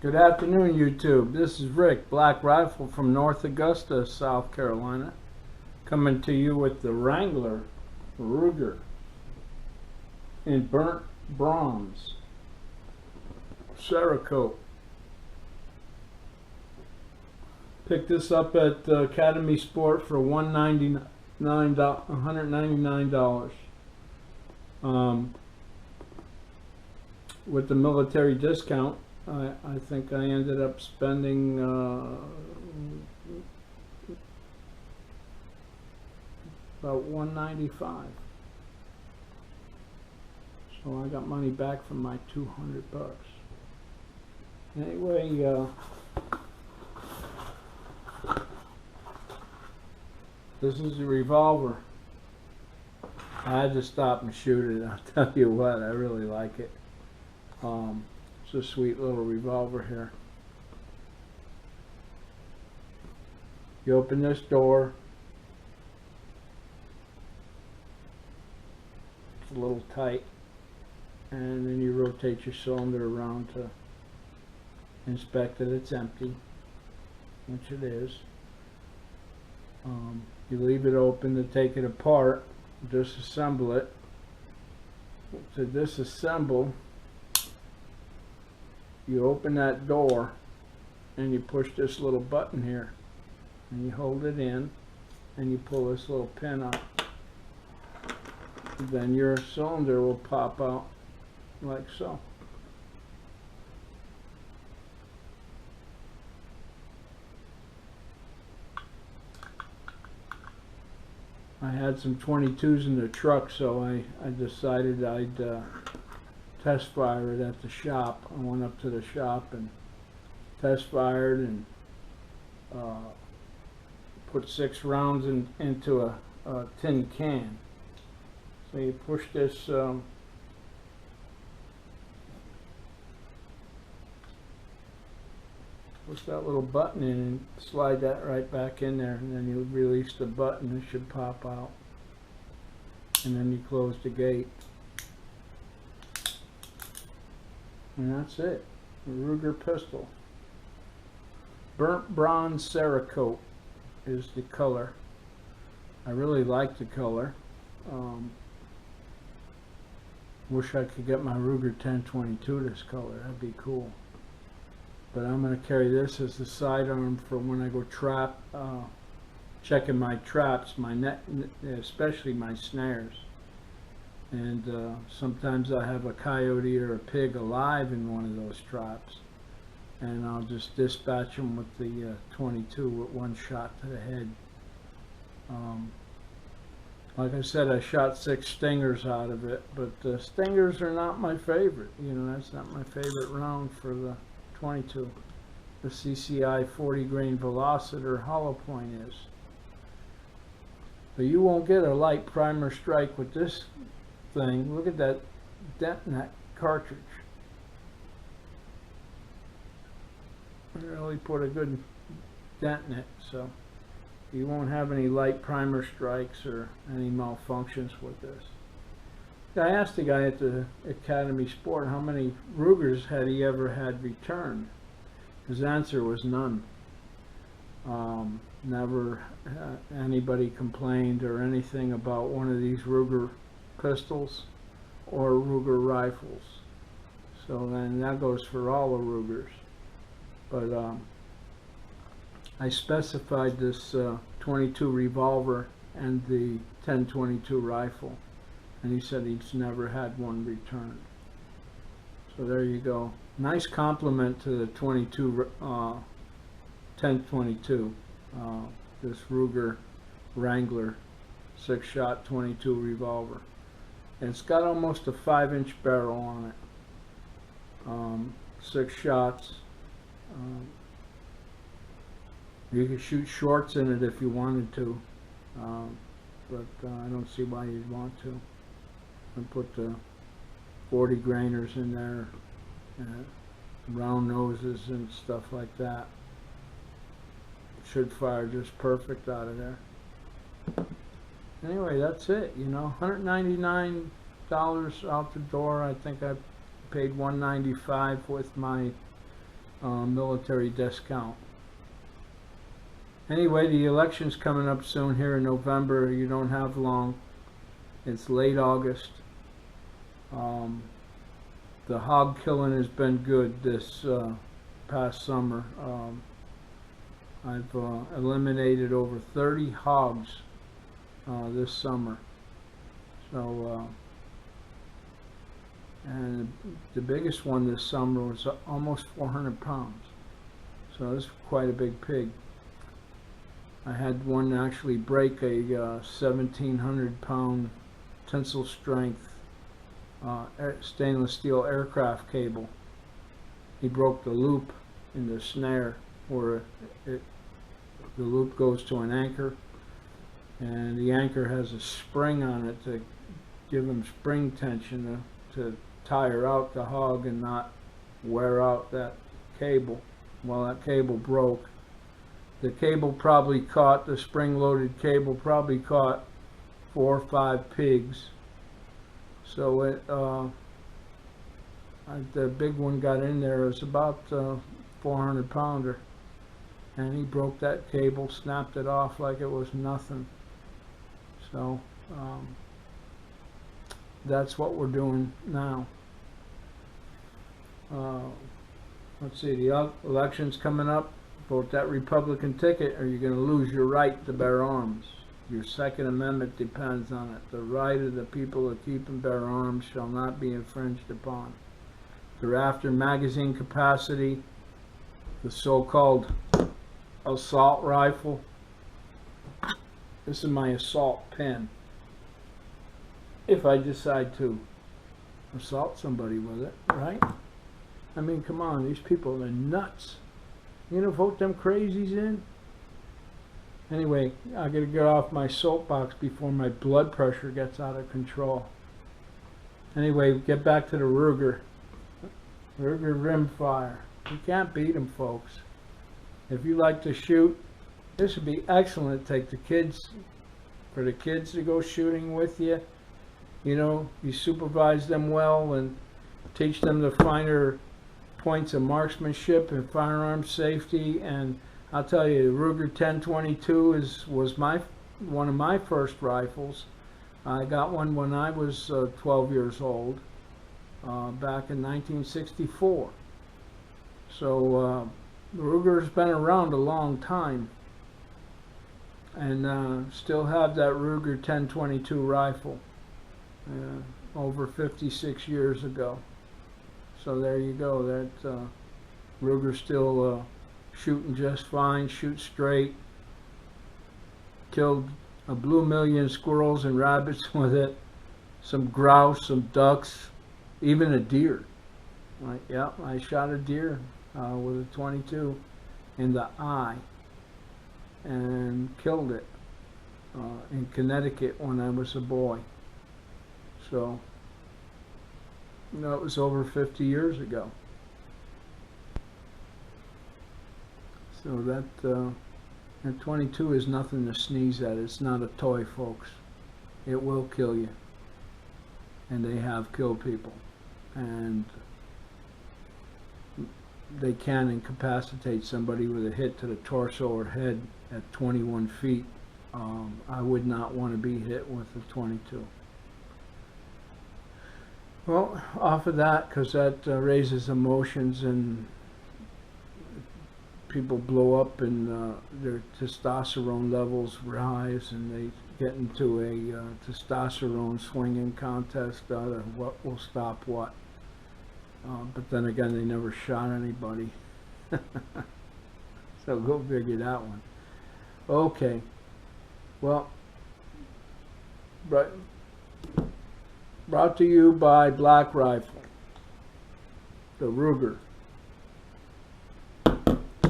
Good afternoon, YouTube. This is Rick, Black Rifle from North Augusta, South Carolina, coming to you with the Wrangler Ruger in burnt bronze Cerakote. Picked this up at Academy Sport for $199. With the military discount, I think I ended up spending about $195. So I got money back from my $200. Anyway, this is a revolver. I had to stop and shoot it. I'll tell you what, I really like it. It's a sweet little revolver here. You open this door. It's a little tight. And then you rotate your cylinder around to inspect that it's empty, which it is. You leave it open to take it apart, disassemble it. To disassemble, you open that door and you push this little button here and you hold it in and you pull this little pin out. Then your cylinder will pop out like so. I had some 22s in the truck, so I decided I'd test fire it at the shop. I went up to the shop and test fired and put 6 rounds into a tin can. So you push this push that little button in and slide that right back in there, and then you release the button. It should pop out, and then you close the gate. And that's it. A Ruger pistol. Burnt Bronze Cerakote is the color. I really like the color. Wish I could get my Ruger 1022 this color. That'd be cool. But I'm going to carry this as the sidearm for when I go trap, checking my traps, my net, especially my snares. And sometimes I have a coyote or a pig alive in one of those traps, and I'll just dispatch them with the 22 with one shot to the head. Like I said, I shot 6 stingers out of it, but stingers are not my favorite. You know, that's not my favorite round for the 22. The CCI 40 grain Velociter hollow point is. But you won't get a light primer strike with this thing. Look at that dent in that cartridge. I really put a good dent in it, so you won't have any light primer strikes or any malfunctions with this. I asked the guy at the Academy Sport how many Rugers had he ever had returned. His answer was none. Never anybody complained or anything about one of these Ruger pistols or Ruger rifles. So then that goes for all the Rugers. But I specified this 22 revolver and the 1022 rifle, and he said he's never had one returned. So there you go. Nice compliment to the 1022. This Ruger Wrangler 6-shot 22 revolver. And it's got almost a 5-inch barrel on it. 6 shots. You could shoot shorts in it if you wanted to, but I don't see why you'd want to. And put the 40 grainers in there, round noses and stuff like that. It should fire just perfect out of there. Anyway, that's it. You know, $199 out the door. I think I paid $195 with my military discount. Anyway, the election's coming up soon here in November. You don't have long. It's late August. The hog killing has been good this past summer. I've eliminated over 30 hogs this summer. So, and the biggest one this summer was almost 400 pounds. So this is quite a big pig. I had one actually break a 1,700 pound tensile strength stainless steel aircraft cable. He broke the loop in the snare where the loop goes to an anchor, and the anchor has a spring on it to give him spring tension to tire out the hog and not wear out that cable. Well, that cable broke. The cable probably caught, the spring-loaded cable probably caught 4 or 5 pigs. So it, the big one got in there. It was about 400 pounder, and he broke that cable, snapped it off like it was nothing. So that's what we're doing now. Let's see, the election's coming up. Vote that Republican ticket, or you're going to lose your right to bear arms. Your Second Amendment depends on it. The right of the people to keep and bear arms shall not be infringed upon. They're after magazine capacity, the so-called assault rifle. This is my assault pen. If I decide to assault somebody with it, right? I mean, come on, these people are nuts. You gonna vote them crazies in? Anyway, I gotta get off my soapbox before my blood pressure gets out of control. Anyway, get back to the Ruger. Ruger rimfire. You can't beat them, folks. If you like to shoot, this would be excellent to take the kids, for the kids to go shooting with you. You know, you supervise them well and teach them the finer points of marksmanship and firearm safety. And I'll tell you, the Ruger 1022 was one of my first rifles. I got one when I was 12 years old, back in 1964. So Ruger's been around a long time, and still have that Ruger 1022 rifle over 56 years ago. So there you go. That Ruger's still shooting just fine, shoots straight. Killed a blue million squirrels and rabbits with it, some grouse, some ducks, even a deer. Yeah, I shot a deer with a 22 in the eye and killed it in Connecticut when I was a boy. So, you know, it was over 50 years ago. So that 22 is nothing to sneeze at. It's not a toy, folks. It will kill you. And they have killed people. And they can incapacitate somebody with a hit to the torso or head at 21 feet. I would not want to be hit with a 22. Well, off of that, because that raises emotions and people blow up and their testosterone levels rise, and they get into a testosterone swinging contest out of what will stop what. But then again, they never shot anybody. So go figure that one. Okay. Well, brought to you by Black Rifle, the Ruger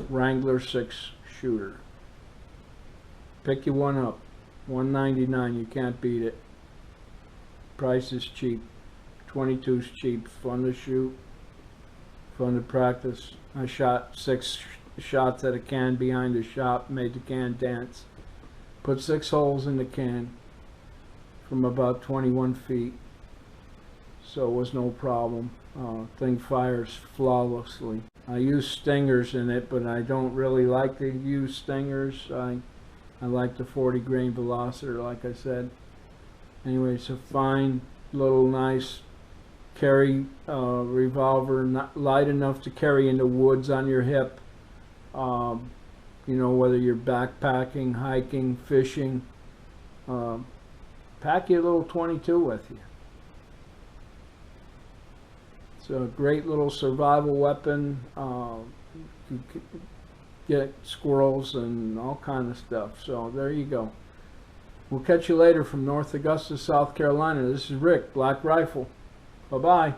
Wrangler 6 shooter. Pick you one up, $199. You can't beat it. Price is cheap. 22's cheap. Fun to shoot, fun to practice. I shot 6 shots at a can behind the shop, made the can dance. Put 6 holes in the can from about 21 feet. So it was no problem. Thing fires flawlessly. I use stingers in it, but I don't really like to use stingers. I like the 40 grain velociter, like I said. Anyway, it's a fine little nice carry revolver, not light enough to carry in the woods on your hip. You know, whether you're backpacking, hiking, fishing, pack your little 22 with you. It's a great little survival weapon. You can get squirrels and all kind of stuff. So there you go. We'll catch you later from North Augusta, South Carolina. This is Rick, Black Rifle. Bye-bye.